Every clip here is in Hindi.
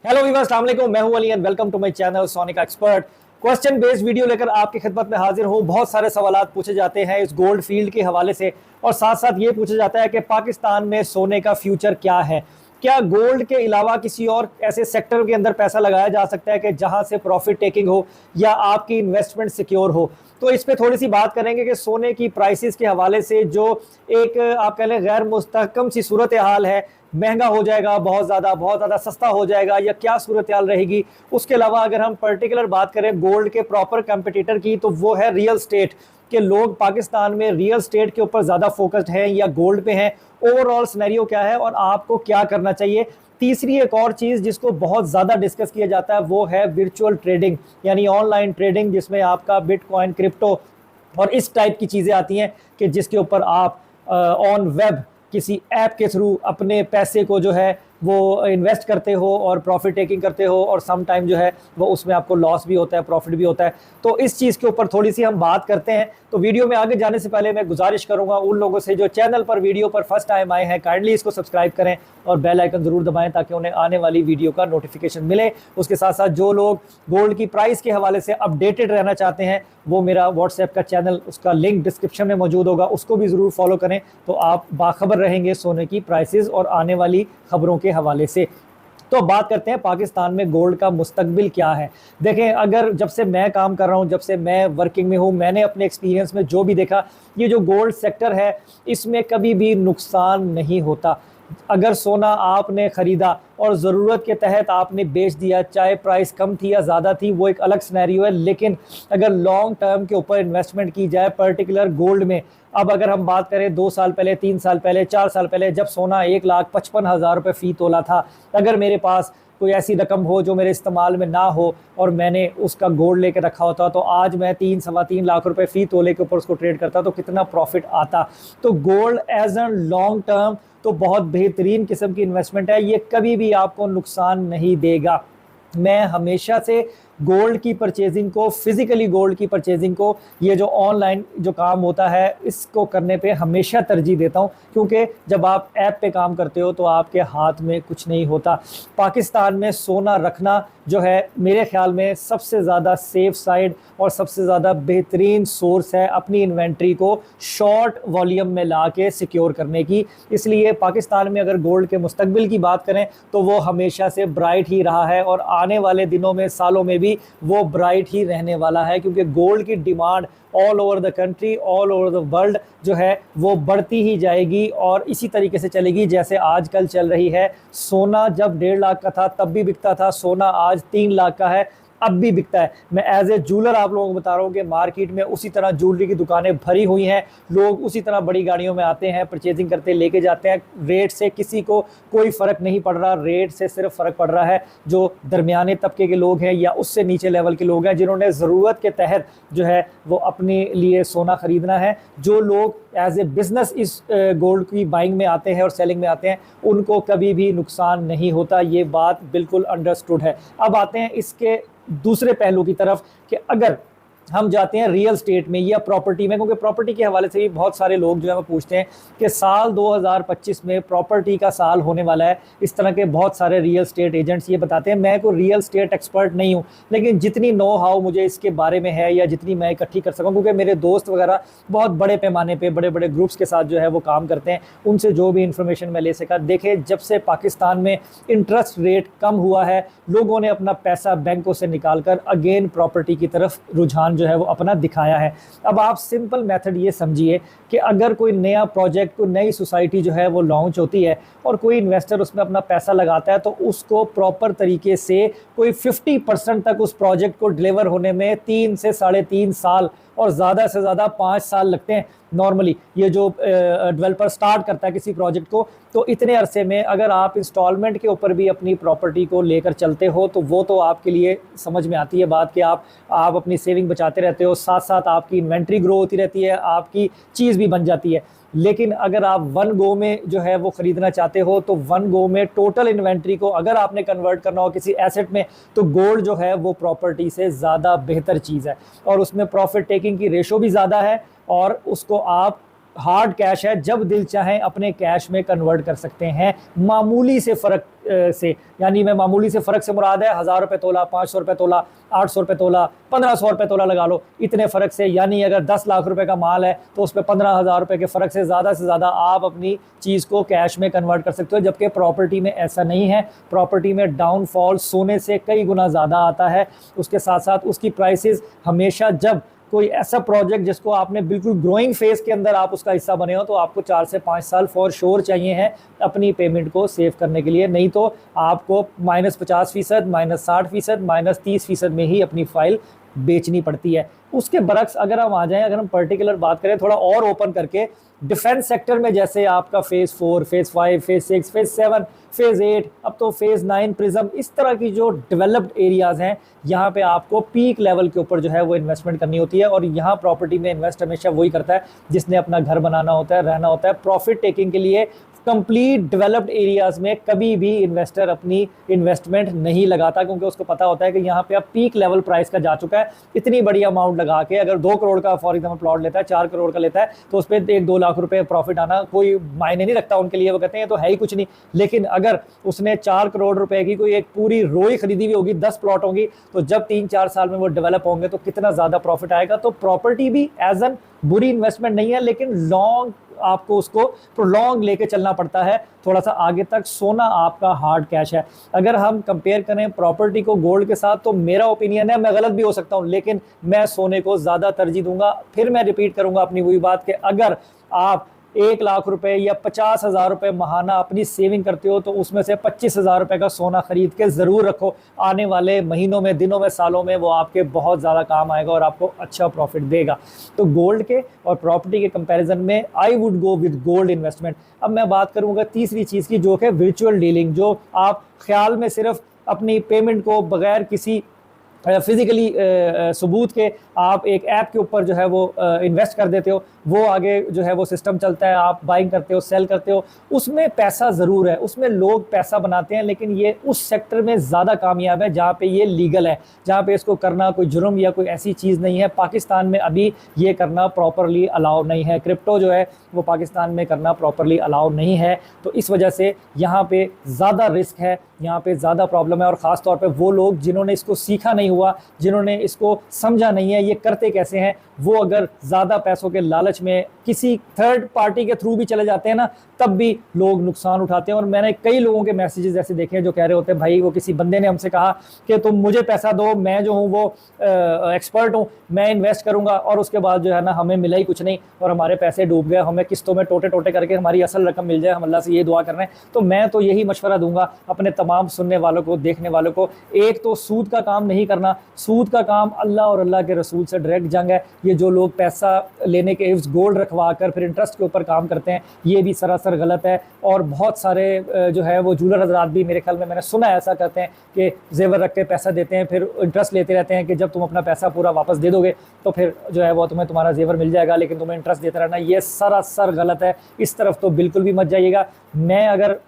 हेलो वीवर्स, अस्सलाम वालेकुम। मैं हूं Ali and welcome to my channel sonic expert. Question based video लेकर आपकी खिदमत में हाजिर हूं। बहुत सारे सवालात पूछे जाते हैं इस गोल्ड फील्ड के हवाले से और साथ साथ ये पूछा जाता है कि पाकिस्तान में सोने का फ्यूचर क्या है। क्या गोल्ड के अलावा किसी और ऐसे सेक्टर के अंदर पैसा लगाया जा सकता है कि जहां से प्रॉफिट टेकिंग हो या आपकी इन्वेस्टमेंट सिक्योर हो। तो इस पे थोड़ी सी बात करेंगे कि सोने की प्राइसेस के हवाले से जो एक आप कह लें गैर मुस्तहकम सी सूरत हाल है, महंगा हो जाएगा, बहुत ज़्यादा सस्ता हो जाएगा या क्या सूरत हाल रहेगी। उसके अलावा अगर हम पर्टिकुलर बात करें गोल्ड के प्रॉपर कंपटीटर की, तो वो है रियल स्टेट के लोग पाकिस्तान में रियल स्टेट के ऊपर ज़्यादा फोकस्ड हैं या गोल्ड पे हैं। ओवरऑल सिनेरियो क्या है और आपको क्या करना चाहिए। तीसरी एक और चीज़ जिसको बहुत ज़्यादा डिस्कस किया जाता है वो है वर्चुअल ट्रेडिंग, यानी ऑनलाइन ट्रेडिंग, जिसमें आपका बिटकॉइन, क्रिप्टो और इस टाइप की चीज़ें आती हैं कि जिसके ऊपर आप ऑन वेब किसी ऐप के थ्रू अपने पैसे को जो है वो इन्वेस्ट करते हो और प्रॉफिट टेकिंग करते हो और सम टाइम जो है वो उसमें आपको लॉस भी होता है, प्रॉफिट भी होता है। तो इस चीज़ के ऊपर थोड़ी सी हम बात करते हैं। तो वीडियो में आगे जाने से पहले मैं गुजारिश करूंगा उन लोगों से जो चैनल पर वीडियो पर फर्स्ट टाइम आए हैं, काइंडली इसको सब्सक्राइब करें और बेल आइकन ज़रूर दबाएं ताकि उन्हें आने वाली वीडियो का नोटिफिकेशन मिले। उसके साथ साथ जो लोग गोल्ड की प्राइस के हवाले से अपडेटेड रहना चाहते हैं, वो मेरा व्हाट्सएप का चैनल, उसका लिंक डिस्क्रिप्शन में मौजूद होगा, उसको भी ज़रूर फॉलो करें तो आप बाखबर रहेंगे सोने की प्राइसेस और आने वाली खबरों के हवाले से। तो बात करते हैं पाकिस्तान में गोल्ड का मुस्तकबिल क्या है। देखें, अगर जब से मैं काम कर रहा हूं, जब से मैं वर्किंग में हूं, मैंने अपने एक्सपीरियंस में जो भी देखा, ये जो गोल्ड सेक्टर है इसमें कभी भी नुकसान नहीं होता। अगर सोना आपने ख़रीदा और ज़रूरत के तहत आपने बेच दिया, चाहे प्राइस कम थी या ज़्यादा थी, वो एक अलग सिनेरियो है। लेकिन अगर लॉन्ग टर्म के ऊपर इन्वेस्टमेंट की जाए पर्टिकुलर गोल्ड में, अब अगर हम बात करें 2 साल पहले, 3 साल पहले, 4 साल पहले, जब सोना 1,55,000 रुपये फ़ी तोला था, अगर मेरे पास कोई ऐसी रकम हो जो मेरे इस्तेमाल में ना हो और मैंने उसका गोल्ड लेके रखा होता, तो आज मैं 3 सवा 3 लाख रुपए फ़ी तोले के ऊपर उसको ट्रेड करता तो कितना प्रॉफिट आता। तो gold as an long term तो बहुत बेहतरीन किस्म की इन्वेस्टमेंट है, ये कभी भी आपको नुकसान नहीं देगा। मैं हमेशा से गोल्ड की परचेजिंग को, फिजिकली गोल्ड की परचेजिंग को, ये जो ऑनलाइन जो काम होता है इसको करने पे हमेशा तरजीह देता हूँ, क्योंकि जब आप ऐप पे काम करते हो तो आपके हाथ में कुछ नहीं होता। पाकिस्तान में सोना रखना जो है मेरे ख्याल में सबसे ज़्यादा सेफ साइड और सबसे ज़्यादा बेहतरीन सोर्स है अपनी इन्वेंट्री को शॉर्ट वॉल्यूम में ला के सिक्योर करने की। इसलिए पाकिस्तान में अगर गोल्ड के मुस्तकबिल की बात करें तो वो हमेशा से ब्राइट ही रहा है और आने वाले दिनों में, सालों में भी वो ब्राइट ही रहने वाला है, क्योंकि गोल्ड की demand all over the country, all over the world जो है वो बढ़ती ही जाएगी और इसी तरीके से चलेगी जैसे आजकल चल रही है। सोना जब 1.5 लाख का था तब भी बिकता था, सोना आज 3 लाख का है, अब भी बिकता है। मैं एज ए जूलर आप लोगों को बता रहा हूँ कि मार्केट में उसी तरह ज्वेलरी की दुकानें भरी हुई हैं, लोग उसी तरह बड़ी गाड़ियों में आते हैं, परचेजिंग करते लेके जाते हैं। रेट से किसी को कोई फ़र्क नहीं पड़ रहा, रेट से सिर्फ फ़र्क पड़ रहा है जो दरमियाने तबके के लोग हैं या उससे नीचे लेवल के लोग हैं जिन्होंने ज़रूरत के तहत जो है वो अपने लिए सोना ख़रीदना है। जो लोग एज ए बिज़नेस इस गोल्ड की बाइंग में आते हैं और सेलिंग में आते हैं, उनको कभी भी नुकसान नहीं होता, ये बात बिल्कुल अंडरस्टूड है। अब आते हैं इसके दूसरे पहलू की तरफ कि अगर हम जाते हैं रियल स्टेट में या प्रॉपर्टी में, क्योंकि प्रॉपर्टी के हवाले से भी बहुत सारे लोग जो है वो पूछते हैं कि साल 2025 में प्रॉपर्टी का साल होने वाला है। इस तरह के बहुत सारे रियल स्टेट एजेंट्स ये बताते हैं। मैं कोई रियल स्टेट एक्सपर्ट नहीं हूँ, लेकिन जितनी नो हाउ मुझे इसके बारे में है या जितनी मैं इकट्ठी कर सकूँ, क्योंकि मेरे दोस्त वगैरह बहुत बड़े पैमाने पर बड़े बड़े ग्रुप्स के साथ जो है वो काम करते हैं, उनसे जो भी इंफॉर्मेशन मैं ले सका। देखे, जब से पाकिस्तान में इंटरेस्ट रेट कम हुआ है, लोगों ने अपना पैसा बैंकों से निकाल कर अगेन प्रॉपर्टी की तरफ रुझान जो है वो अपना दिखाया है। अब आप सिंपल मेथड ये समझिए कि अगर कोई नया प्रोजेक्ट, कोई नई सोसाइटी जो है वो लॉन्च होती है और कोई इन्वेस्टर उसमें अपना पैसा लगाता है, तो उसको प्रॉपर तरीके से कोई 50% तक उस प्रोजेक्ट को डिलीवर होने में 3 से 3.5 साल और ज़्यादा से ज़्यादा 5 साल लगते हैं। नॉर्मली ये जो डेवलपर स्टार्ट करता है किसी प्रोजेक्ट को, तो इतने अरसे में अगर आप इंस्टॉलमेंट के ऊपर भी अपनी प्रॉपर्टी को लेकर चलते हो तो वो तो आपके लिए समझ में आती है बात कि आप अपनी सेविंग बचाते रहते हो, साथ साथ आपकी इन्वेंट्री ग्रो होती रहती है, आपकी चीज़ भी बन जाती है। लेकिन अगर आप वन गो में जो है वो ख़रीदना चाहते हो तो वन गो में टोटल इन्वेंट्री को अगर आपने कन्वर्ट करना हो किसी एसेट में, तो गोल्ड जो है वो प्रॉपर्टी से ज़्यादा बेहतर चीज़ है और उसमें प्रॉफिट टेकिंग की रेशो भी ज़्यादा है और उसको आप हार्ड कैश है, जब दिल चाहे अपने कैश में कन्वर्ट कर सकते हैं मामूली से फ़र्क से। यानी मैं मामूली से फ़र्क से मुराद है 1000 रुपये तोला, 500 रुपये तोला, 800 रुपये तोला, 1500 रुपये तोला लगा लो, इतने फ़र्क से। यानी अगर 10 लाख रुपए का माल है तो उस पर 15,000 रुपये के फ़र्क से ज़्यादा आप अपनी चीज़ को कैश में कन्वर्ट कर सकते हो। जबकि प्रॉपर्टी में ऐसा नहीं है। प्रॉपर्टी में डाउनफॉल सोने से कई गुना ज़्यादा आता है। उसके साथ साथ उसकी प्राइसेस हमेशा, जब कोई ऐसा प्रोजेक्ट जिसको आपने बिल्कुल ग्रोइंग फेज के अंदर आप उसका हिस्सा बने हो, तो आपको 4 से 5 साल फॉर श्योर चाहिए हैं अपनी पेमेंट को सेव करने के लिए। नहीं तो आपको -50%, -60%, -30% में ही अपनी फाइल बेचनी पड़ती है। उसके बरक्स अगर हम आ जाएं, अगर हम पर्टिकुलर बात करें थोड़ा और ओपन करके, डिफेंस सेक्टर में जैसे आपका phase 4, phase 5, phase 6, phase 7, phase 8, अब तो फेज़ 9 प्रिज्म, इस तरह की जो डेवलप्ड एरियाज़ हैं, यहाँ पे आपको पीक लेवल के ऊपर जो है वो इन्वेस्टमेंट करनी होती है। और यहाँ प्रॉपर्टी में इन्वेस्ट हमेशा वही करता है जिसने अपना घर बनाना होता है, रहना होता है। प्रॉफिट टेकिंग के लिए कंप्लीट डेवलप्ड एरियाज़ में कभी भी इन्वेस्टर अपनी इन्वेस्टमेंट नहीं लगाता, क्योंकि उसको पता होता है कि यहाँ पे अब पीक लेवल प्राइस का जा चुका है। इतनी बड़ी अमाउंट लगा के अगर 2 करोड़ का फॉर एग्जाम्पल प्लॉट लेता है, 4 करोड़ का लेता है, तो उस पर 1-2 लाख रुपए प्रॉफिट आना कोई मायने नहीं रखता उनके लिए। वो कहते हैं तो है ही कुछ नहीं। लेकिन अगर उसने 4 करोड़ रुपए की कोई एक पूरी रोई खरीदी हुई होगी, 10 प्लॉट होंगी, तो जब 3-4 साल में वो डेवलप होंगे तो कितना ज़्यादा प्रॉफिट आएगा। तो प्रॉपर्टी भी एज एन बुरी इन्वेस्टमेंट नहीं है, लेकिन लॉन्ग आपको उसको प्रोलॉन्ग लेके चलना पड़ता है थोड़ा सा आगे तक। सोना आपका हार्ड कैश है। अगर हम कंपेयर करें प्रॉपर्टी को गोल्ड के साथ, तो मेरा ओपिनियन है, मैं गलत भी हो सकता हूं, लेकिन मैं सोने को ज़्यादा तरजीह दूंगा। फिर मैं रिपीट करूंगा अपनी वही बात कि अगर आप 1 लाख रुपए या 50,000 रुपए महाना अपनी सेविंग करते हो, तो उसमें से 25,000 रुपए का सोना खरीद के ज़रूर रखो। आने वाले महीनों में, दिनों में, सालों में वो आपके बहुत ज़्यादा काम आएगा और आपको अच्छा प्रॉफिट देगा। तो गोल्ड के और प्रॉपर्टी के कंपैरिजन में I would go with gold investment. अब मैं बात करूँगा तीसरी चीज़ की, जो कि वर्चुअल डीलिंग, जो आप ख्याल में सिर्फ अपनी पेमेंट को बगैर किसी फिजिकली सबूत के आप एक ऐप के ऊपर जो है वो इन्वेस्ट कर देते हो, वो आगे जो है वो सिस्टम चलता है, आप बाइंग करते हो, सेल करते हो। उसमें पैसा ज़रूर है, उसमें लोग पैसा बनाते हैं, लेकिन ये उस सेक्टर में ज़्यादा कामयाब है जहाँ पे ये लीगल है, जहाँ पे इसको करना कोई जुर्म या कोई ऐसी चीज़ नहीं है। पाकिस्तान में अभी ये करना प्रॉपरली अलाउ नहीं है। क्रिप्टो जो है वो पाकिस्तान में करना प्रॉपरली अलाउ नहीं है। तो इस वजह से यहाँ पे ज़्यादा रिस्क है, यहाँ पे ज़्यादा प्रॉब्लम है। और ख़ास तौर पे वो लोग जिन्होंने इसको सीखा नहीं हुआ, जिन्होंने इसको समझा नहीं है ये करते कैसे हैं, वो अगर ज़्यादा पैसों के लालच में किसी थर्ड पार्टी के थ्रू भी चले जाते हैं ना, तब भी लोग नुकसान उठाते हैं। और मैंने कई लोगों के मैसेजेस ऐसे देखे हैं जो कह रहे होते हैं, भाई वो किसी बंदे ने हमसे कहा कि तुम मुझे पैसा दो, मैं जो हूँ वो एक्सपर्ट हूँ, मैं इन्वेस्ट करूँगा, और उसके बाद जो है ना हमें मिला ही कुछ नहीं और हमारे पैसे डूब गए, हमें किस्तों में टोटे टोटे करके हमारी असल रकम मिल जाए, हम अल्लाह से ये दुआ कर रहे हैं। तो मैं तो यही मशवरा दूंगा अपने तमाम सुनने वालों को, देखने वालों को, एक तो सूद का काम नहीं करना। सूद का काम अल्लाह और अल्लाह के रसूल से डायरेक्ट जंग है। ये जो लोग पैसा लेने के इस गोल्ड रखवा कर फिर इंटरेस्ट के ऊपर काम करते हैं, ये भी सरासर गलत है। और बहुत सारे जो है वो जूलर हजरात भी मेरे ख्याल में मैंने सुना ऐसा करते हैं कि जेवर रख के पैसा देते हैं, फिर इंटरेस्ट लेते रहते हैं कि जब तुम अपना पैसा पूरा वापस दे दोगे तो फिर जो है वो तुम्हें तुम्हारा जेवर मिल जाएगा, लेकिन तुम्हें इंटरेस्ट देते रहना। ये सरासर गलत है, इस तरफ तो बिल्कुल भी मत जाइएगा। मैं अगर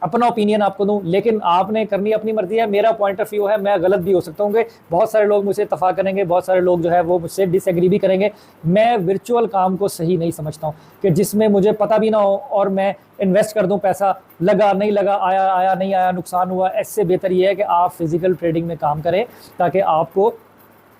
अपना ओपिनियन आपको दूं, लेकिन आपने करनी अपनी मर्जी है, मेरा पॉइंट ऑफ व्यू है, मैं गलत भी हो सकता हूँ। बहुत सारे लोग मुझसे इत्तफाक करेंगे, बहुत सारे लोग जो है वो मुझसे डिसएग्री भी करेंगे। मैं वर्चुअल काम को सही नहीं समझता हूँ कि जिसमें मुझे पता भी ना हो और मैं इन्वेस्ट कर दूं, पैसा लगा नहीं लगा, आया आया नहीं आया, नुकसान हुआ। इससे बेहतर ये है कि आप फिजिकल ट्रेडिंग में काम करें, ताकि आपको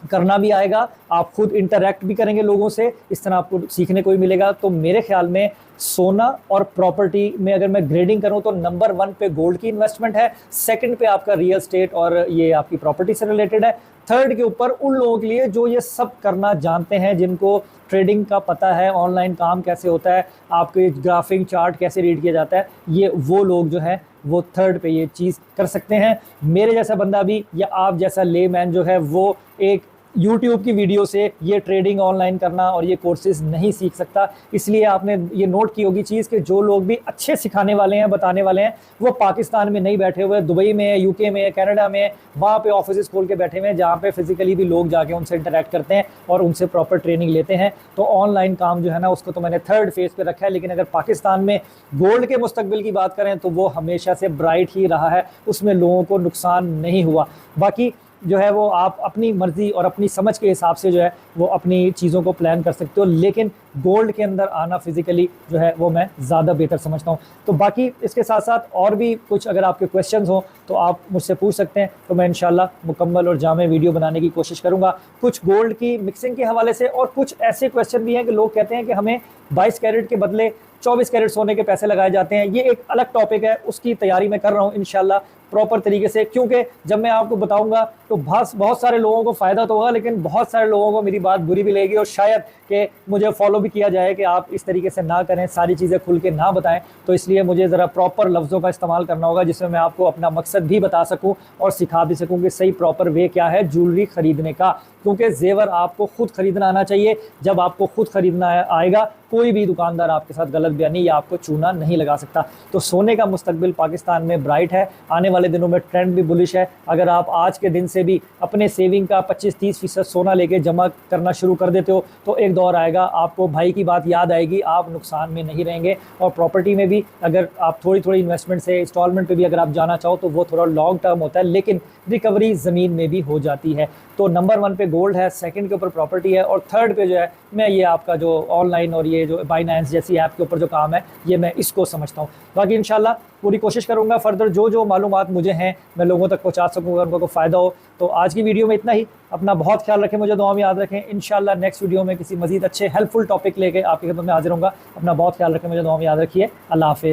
करना भी आएगा, आप खुद इंटरैक्ट भी करेंगे लोगों से, इस तरह आपको सीखने को भी मिलेगा। तो मेरे ख्याल में सोना और प्रॉपर्टी में अगर मैं ग्रेडिंग करूं तो नंबर 1 पे गोल्ड की इन्वेस्टमेंट है, सेकंड पे आपका रियल स्टेट और ये आपकी प्रॉपर्टी से रिलेटेड है, थर्ड के ऊपर उन लोगों के लिए जो ये सब करना जानते हैं, जिनको ट्रेडिंग का पता है, ऑनलाइन काम कैसे होता है, आपके ग्राफिंग चार्ट कैसे रीड किया जाता है, ये वो लोग जो है वो थर्ड पे ये चीज़ कर सकते हैं। मेरे जैसा बंदा भी या आप जैसा लेमैन जो है वो एक YouTube की वीडियो से ये ट्रेडिंग ऑनलाइन करना और ये कोर्सेज नहीं सीख सकता। इसलिए आपने ये नोट की होगी चीज़ कि जो लोग भी अच्छे सिखाने वाले हैं, बताने वाले हैं, वो पाकिस्तान में नहीं बैठे हुए, दुबई में है, यूके में है, कनाडा में है, वहाँ पे ऑफिस खोल के बैठे हुए हैं, जहाँ पे फिजिकली भी लोग जाके उनसे इंटरेक्ट करते हैं और उनसे प्रॉपर ट्रेनिंग लेते हैं। तो ऑनलाइन काम जो है ना उसको तो मैंने थर्ड फेज पे रखा है। लेकिन अगर पाकिस्तान में गोल्ड के मुस्तकबिल की बात करें तो वो हमेशा से ब्राइट ही रहा है, उसमें लोगों को नुकसान नहीं हुआ। बाकी जो है वो आप अपनी मर्जी और अपनी समझ के हिसाब से जो है वो अपनी चीज़ों को प्लान कर सकते हो, लेकिन गोल्ड के अंदर आना फिजिकली जो है वो मैं ज़्यादा बेहतर समझता हूँ। तो बाकी इसके साथ साथ और भी कुछ अगर आपके क्वेश्चंस हो तो आप मुझसे पूछ सकते हैं, तो मैं इंशाल्लाह मुकम्मल और जामे वीडियो बनाने की कोशिश करूँगा, कुछ गोल्ड की मिक्सिंग के हवाले से। और कुछ ऐसे क्वेश्चन भी हैं कि लोग कहते हैं कि हमें 22 कैरेट के बदले 24 कैरेट सोने के पैसे लगाए जाते हैं। ये एक अलग टॉपिक है, उसकी तैयारी मैं कर रहा हूँ इंशाल्लाह प्रॉपर तरीके से, क्योंकि जब मैं आपको बताऊंगा तो बहुत सारे लोगों को फ़ायदा तो होगा, लेकिन बहुत सारे लोगों को मेरी बात बुरी भी लगेगी और शायद कि मुझे फॉलो भी किया जाए कि आप इस तरीके से ना करें, सारी चीज़ें खुल के ना बताएं। तो इसलिए मुझे ज़रा प्रॉपर लफ्ज़ों का इस्तेमाल करना होगा जिसमें मैं आपको अपना मकसद भी बता सकूँ और सिखा भी सकूँ कि सही प्रॉपर वे क्या है ज्वेलरी ख़रीदने का, क्योंकि जेवर आपको खुद खरीदना आना चाहिए। जब आपको खुद खरीदना आएगा, कोई भी दुकानदार आपके साथ गलत बयानी या आपको चूना नहीं लगा सकता। तो सोने का मुस्तकबिल पाकिस्तान में ब्राइट है, आने वाले दिनों में ट्रेंड भी बुलिश है। अगर आप आज के दिन से भी अपने सेविंग का 25-30% सोना लेके जमा करना शुरू कर देते हो तो एक दौर आएगा, आपको भाई की बात याद आएगी, आप नुकसान में नहीं रहेंगे। और प्रॉपर्टी में भी अगर आप थोड़ी थोड़ी इन्वेस्टमेंट से इंस्टॉलमेंट पे भी अगर आप जाना चाहो तो वो थोड़ा लॉन्ग टर्म होता है, लेकिन रिकवरी ज़मीन में भी हो जाती है। तो नंबर 1 पे गोल्ड है, सेकंड के ऊपर प्रॉपर्टी है, और थर्ड पे जो है मैं ये आपका जो ऑनलाइन और ये जो बाइनेंस जैसी ऐप के ऊपर जो काम है ये मैं इसको समझता हूँ। बाकी इंशाल्लाह पूरी कोशिश करूँगा फर्दर जो मालूमात मुझे हैं मैं लोगों तक पहुँचा सकूँगा, उनको फ़ायदा हो। तो आज की वीडियो में इतना ही। अपना बहुत ख्याल रखें, मुझे दुआ में याद रखें। इंशाल्लाह नेक्स्ट वीडियो में किसी मजीद अच्छे हेल्पफुल टॉपिक लेके आपकी खिदमत में हाजिर होऊंगा। अपना बहुत ख्याल रखें, मुझे दुआ में याद रखिए। अल्लाह हाफिज़।